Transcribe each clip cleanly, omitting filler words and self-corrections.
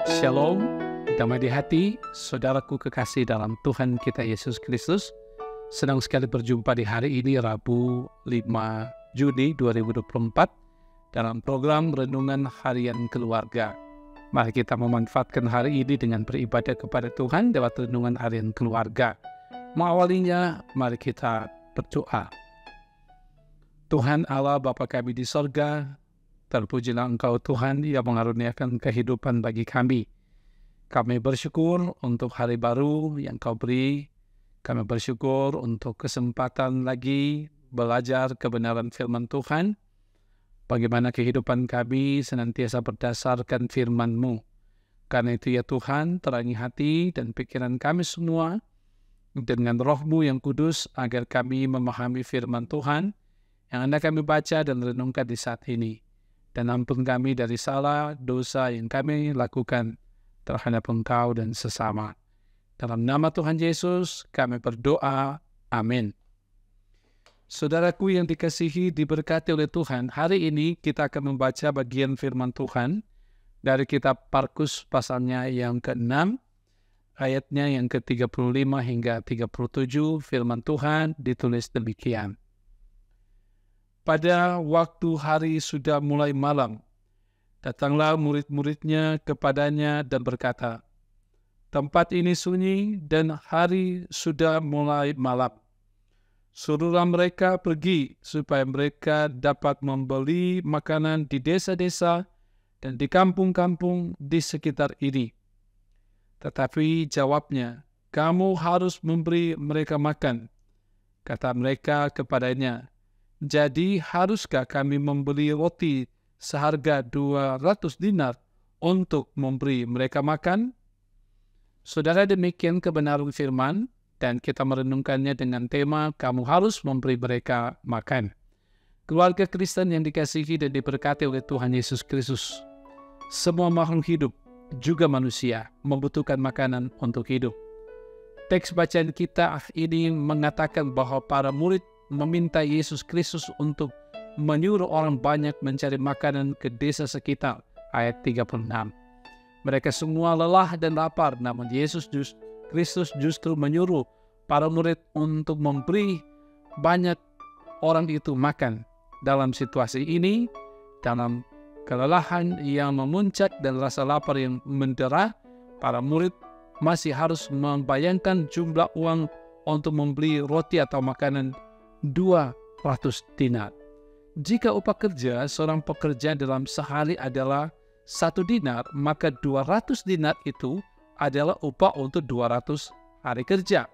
Shalom, damai di hati, saudaraku kekasih dalam Tuhan kita Yesus Kristus. Senang sekali berjumpa di hari ini, Rabu 5 Juni 2024, dalam program Renungan Harian Keluarga. Mari kita memanfaatkan hari ini dengan beribadah kepada Tuhan lewat Renungan Harian Keluarga. Mengawalinya, mari kita berdoa. Tuhan Allah Bapa kami di sorga, terpujilah Engkau Tuhan yang mengaruniakan kehidupan bagi kami. Kami bersyukur untuk hari baru yang Kau beri. Kami bersyukur untuk kesempatan lagi belajar kebenaran firman Tuhan. Bagaimana kehidupan kami senantiasa berdasarkan firman-Mu. Karena itu ya Tuhan, terangi hati dan pikiran kami semua dengan Roh-Mu yang kudus agar kami memahami firman Tuhan yang hendak kami baca dan renungkan di saat ini. Dan ampun kami dari salah, dosa yang kami lakukan terhadap Engkau dan sesama. Dalam nama Tuhan Yesus, kami berdoa. Amin. Saudaraku yang dikasihi, diberkati oleh Tuhan, hari ini kita akan membaca bagian firman Tuhan dari kitab Markus pasalnya yang ke-6, ayatnya yang ke-35 hingga 37, firman Tuhan ditulis demikian. Pada waktu hari sudah mulai malam, datanglah murid-muridnya kepadanya dan berkata, "Tempat ini sunyi dan hari sudah mulai malam. Suruhlah mereka pergi supaya mereka dapat membeli makanan di desa-desa dan di kampung-kampung di sekitar ini." Tetapi jawabnya, "Kamu harus memberi mereka makan." Kata mereka kepadanya, "Jadi haruskah kami membeli roti seharga 200 dinar untuk memberi mereka makan?" Saudara, demikian kebenaran firman, dan kita merenungkannya dengan tema, kamu harus memberi mereka makan. Keluarga Kristen yang dikasihi dan diberkati oleh Tuhan Yesus Kristus, semua makhluk hidup, juga manusia, membutuhkan makanan untuk hidup. Teks bacaan kita ini mengatakan bahwa para murid meminta Yesus Kristus untuk menyuruh orang banyak mencari makanan ke desa sekitar, ayat 36. Mereka semua lelah dan lapar, namun Yesus Kristus justru menyuruh para murid untuk memberi banyak orang itu makan. Dalam situasi ini, dalam kelelahan yang memuncak dan rasa lapar yang mendera, para murid masih harus membayangkan jumlah uang untuk membeli roti atau makanan 200 dinar. Jika upah kerja seorang pekerja dalam sehari adalah 1 dinar, maka 200 dinar itu adalah upah untuk 200 hari kerja.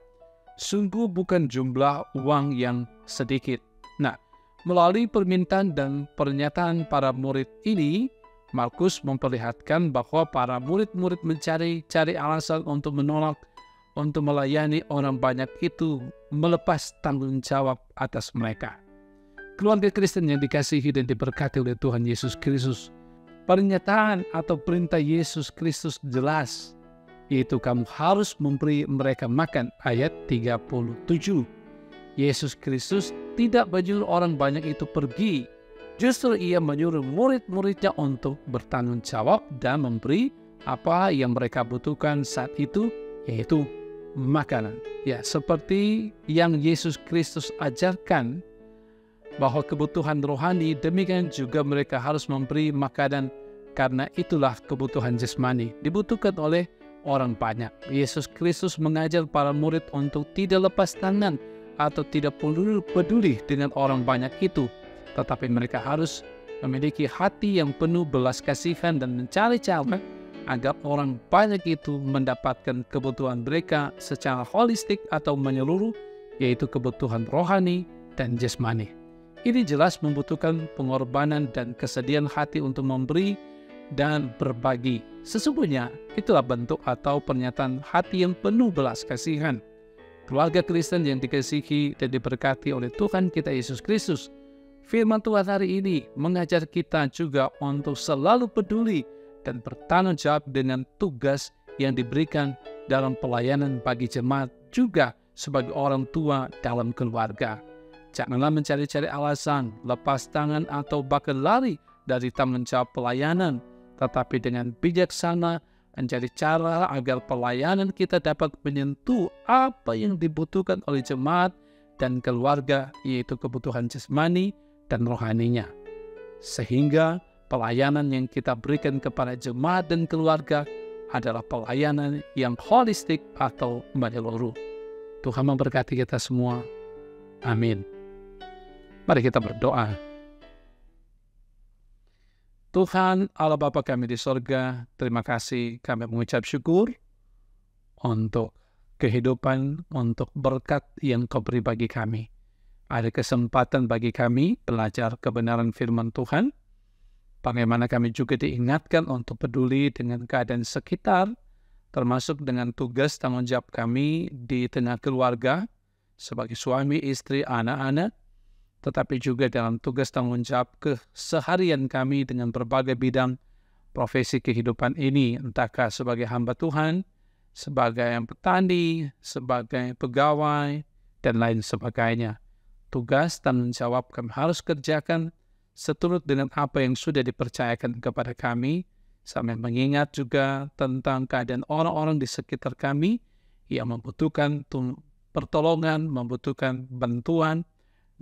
Sungguh bukan jumlah uang yang sedikit. Nah, melalui permintaan dan pernyataan para murid ini, Markus memperlihatkan bahwa para murid-murid mencari alasan untuk menolak untuk melayani orang banyak itu, melepas tanggung jawab atas mereka. Keluarga Kristen yang dikasihi dan diberkati oleh Tuhan Yesus Kristus, pernyataan atau perintah Yesus Kristus jelas, yaitu kamu harus memberi mereka makan, ayat 37. Yesus Kristus tidak menyuruh orang banyak itu pergi, justru ia menyuruh murid-muridnya untuk bertanggung jawab dan memberi apa yang mereka butuhkan saat itu, yaitu makanan. Ya, seperti yang Yesus Kristus ajarkan bahwa kebutuhan rohani, demikian juga mereka harus memberi makanan, karena itulah kebutuhan jasmani dibutuhkan oleh orang banyak. Yesus Kristus mengajar para murid untuk tidak lepas tangan atau tidak peduli dengan orang banyak itu, tetapi mereka harus memiliki hati yang penuh belas kasihan dan mencari cara agar orang banyak itu mendapatkan kebutuhan mereka secara holistik atau menyeluruh, yaitu kebutuhan rohani dan jasmani. Ini jelas membutuhkan pengorbanan dan kesediaan hati untuk memberi dan berbagi. Sesungguhnya itulah bentuk atau pernyataan hati yang penuh belas kasihan. Keluarga Kristen yang dikasihi dan diberkati oleh Tuhan kita Yesus Kristus, firman Tuhan hari ini mengajar kita juga untuk selalu peduli dan bertanggung jawab dengan tugas yang diberikan dalam pelayanan bagi jemaat, juga sebagai orang tua dalam keluarga. Janganlah mencari-cari alasan, lepas tangan, atau bahkan lari dari tanggung jawab pelayanan, tetapi dengan bijaksana menjadi cara agar pelayanan kita dapat menyentuh apa yang dibutuhkan oleh jemaat dan keluarga, yaitu kebutuhan jasmani dan rohaninya. Sehingga pelayanan yang kita berikan kepada jemaat dan keluarga adalah pelayanan yang holistik atau menyeluruh. Tuhan memberkati kita semua. Amin. Mari kita berdoa. Tuhan Allah Bapa kami di sorga, terima kasih kami mengucap syukur untuk kehidupan, untuk berkat yang Kau beri bagi kami. Ada kesempatan bagi kami belajar kebenaran firman Tuhan, bagaimana kami juga diingatkan untuk peduli dengan keadaan sekitar, termasuk dengan tugas tanggung jawab kami di tengah keluarga, sebagai suami, istri, anak-anak, tetapi juga dalam tugas tanggung jawab keseharian kami dengan berbagai bidang profesi kehidupan ini, entahkah sebagai hamba Tuhan, sebagai petani, sebagai pegawai, dan lain sebagainya. Tugas tanggung jawab kami harus kerjakan seturut dengan apa yang sudah dipercayakan kepada kami, sambil mengingat juga tentang keadaan orang-orang di sekitar kami yang membutuhkan pertolongan, membutuhkan bantuan,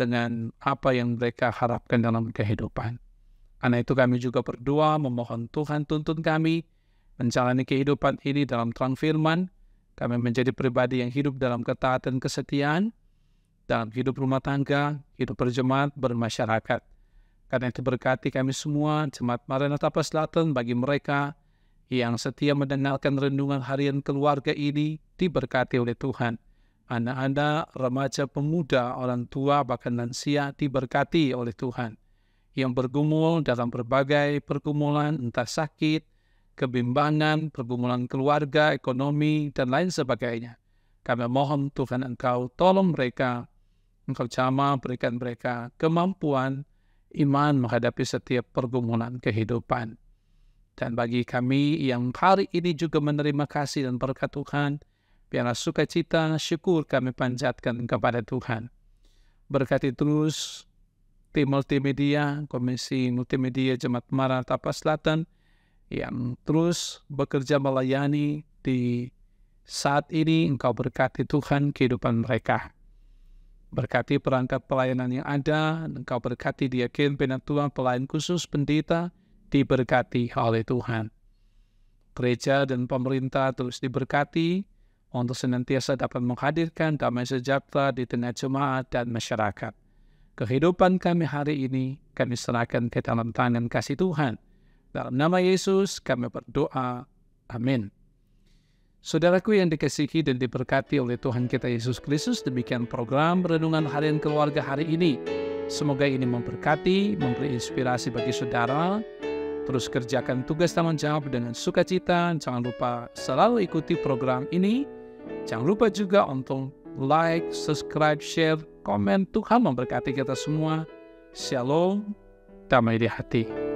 dengan apa yang mereka harapkan dalam kehidupan. Karena itu kami juga berdoa memohon Tuhan tuntun kami menjalani kehidupan ini dalam terang firman. Kami menjadi pribadi yang hidup dalam ketaatan kesetiaan, dalam hidup rumah tangga, hidup berjemaat, bermasyarakat. Karena itu berkati kami semua, Jemaat Maranatha Selatan, bagi mereka yang setia mendengarkan renungan harian keluarga ini, diberkati oleh Tuhan. Anak-anak, remaja, pemuda, orang tua, bahkan lansia diberkati oleh Tuhan. Yang bergumul dalam berbagai pergumulan, entah sakit, kebimbangan, pergumulan keluarga, ekonomi, dan lain sebagainya. Kami mohon Tuhan Engkau tolong mereka, Engkau jamah berikan mereka kemampuan, iman menghadapi setiap pergumulan kehidupan. Dan bagi kami yang hari ini juga menerima kasih dan berkat Tuhan, biarlah sukacita, syukur kami panjatkan kepada Tuhan. Berkati terus tim multimedia, Komisi Multimedia Jemaat Maranatha Selatan yang terus bekerja melayani di saat ini. Engkau berkati Tuhan kehidupan mereka. Berkati perangkat pelayanan yang ada, Engkau berkati diaken, penatua, pelayan khusus, pendeta, diberkati oleh Tuhan. Gereja dan pemerintah terus diberkati, untuk senantiasa dapat menghadirkan damai sejahtera di tengah jemaat dan masyarakat. Kehidupan kami hari ini kami serahkan ke dalam tangan kasih Tuhan. Dalam nama Yesus kami berdoa. Amin. Saudaraku yang dikasihi dan diberkati oleh Tuhan kita Yesus Kristus, demikian program Renungan Harian Keluarga hari ini. Semoga ini memberkati, memberi inspirasi bagi saudara. Terus kerjakan tugas tanggung jawab dengan sukacita. Jangan lupa selalu ikuti program ini. Jangan lupa juga untuk like, subscribe, share, komen. Tuhan memberkati kita semua. Shalom, damai di hati.